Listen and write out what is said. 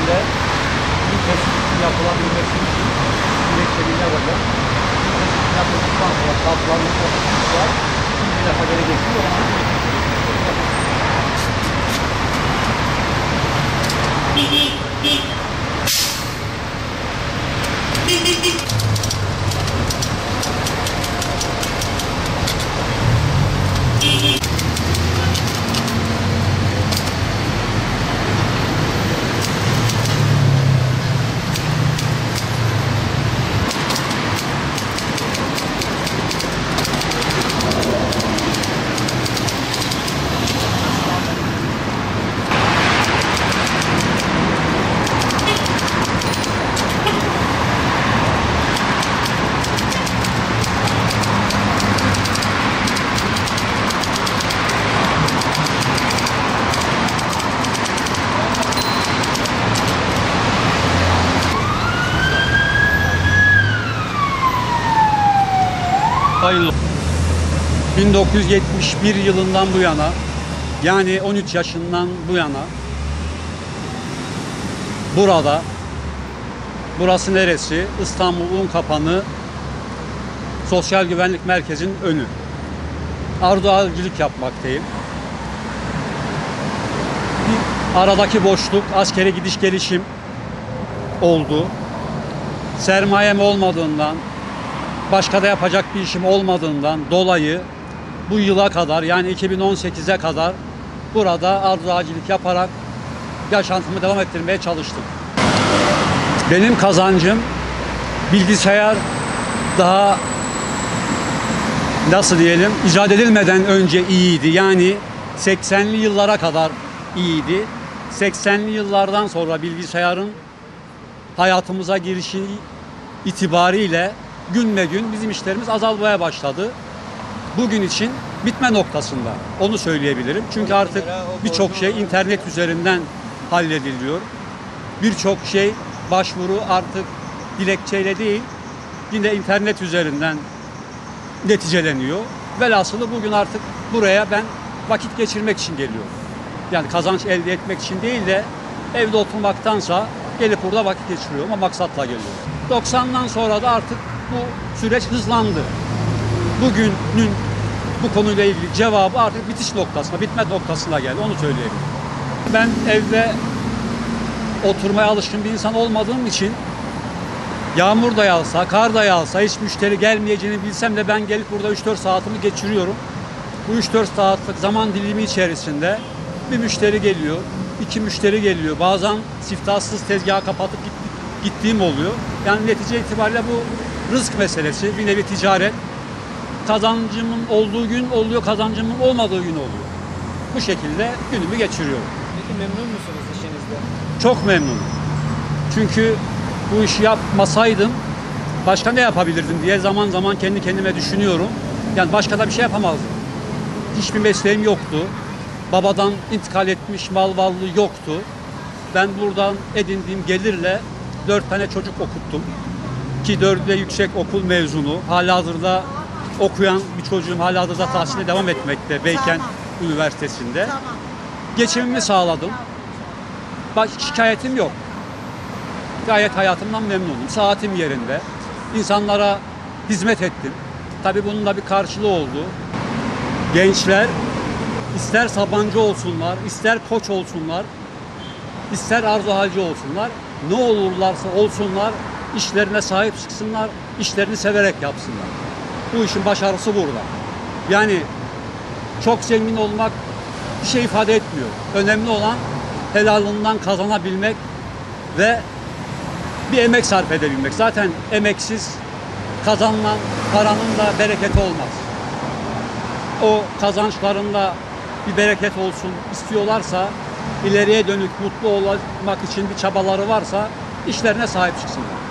içinde bu tespitinin yapılabilmesi için gerekçeleri yapacağım. Tespit yapıldıktan sonra kaplarının var. Bir defa gelecektir. Hayırlı. 1971 yılından bu yana, yani 13 yaşından bu yana burası neresi? İstanbul Unkapanı Sosyal Güvenlik Merkezi'nin önü. Arduacılık yapmaktayım. Bir aradaki boşluk, askere gidiş gelişim oldu. Sermayem olmadığından, başka da yapacak bir işim olmadığından dolayı bu yıla kadar, yani 2018'e kadar burada arduacılık yaparak yaşantımı devam ettirmeye çalıştım. Benim kazancım bilgisayar daha nasıl diyelim icat edilmeden önce iyiydi. Yani 80'li yıllara kadar iyiydi. 80'li yıllardan sonra bilgisayarın hayatımıza girişi itibariyle günme gün bizim işlerimiz azalmaya başladı. Bugün için bitme noktasında. Onu söyleyebilirim. Çünkü artık birçok şey internet üzerinden hallediliyor. Birçok şey başvuru artık dilekçeyle değil, yine internet üzerinden neticeleniyor. Velhasılı bugün artık buraya ben vakit geçirmek için geliyorum. Yani kazanç elde etmek için değil de evde oturmaktansa gelip burada vakit geçiriyorum ama maksatla geliyorum. 90'dan sonra da artık bu süreç hızlandı. Bugünün bu konuyla ilgili cevabı artık bitiş noktasına, bitme noktasına geldi. Onu söyleyebilirim. Ben evde oturmaya alışkın bir insan olmadığım için yağmur da yağsa, kar da yağsa hiç müşteri gelmeyeceğini bilsem de ben gelip burada 3-4 saatimi geçiriyorum. Bu 3-4 saatlik zaman dilimi içerisinde bir müşteri geliyor, 2 müşteri geliyor. Bazen siftahsız tezgahı kapatıp gittiğim oluyor. Yani netice itibariyle bu rızk meselesi, bir nevi ticaret. Kazancımın olduğu gün oluyor, kazancımın olmadığı gün oluyor. Bu şekilde günümü geçiriyorum. Peki memnun musunuz işinizden? Çok memnunum. Çünkü bu işi yapmasaydım başka ne yapabilirdim diye zaman zaman kendi kendime düşünüyorum. Yani başka da bir şey yapamazdım. Hiçbir mesleğim yoktu. Babadan intikal etmiş mal varlığı yoktu. Ben buradan edindiğim gelirle 4 tane çocuk okuttum. Ki 4'ü de yüksek okul mezunu. Halihazırda okuyan bir çocuğum halihazırda tahsile devam etmekte Beykent Üniversitesi'nde. Geçimimi sağladım. Şikayetim yok. Gayet hayatımdan memnunum. Saatim yerinde. İnsanlara hizmet ettim. Tabii bunun da bir karşılığı oldu. Gençler ister Sabancı olsunlar, ister Koç olsunlar, ister Arduacı olsunlar, ne olurlarsa olsunlar, işlerine sahip çıksınlar, işlerini severek yapsınlar. Bu işin başarısı burada. Yani çok zengin olmak bir şey ifade etmiyor. Önemli olan helalından kazanabilmek ve bir emek sarf edebilmek. Zaten emeksiz kazanılan paranın da bereketi olmaz. O kazançlarında bir bereket olsun istiyorlarsa, ileriye dönük mutlu olmak için bir çabaları varsa işlerine sahip çıksınlar.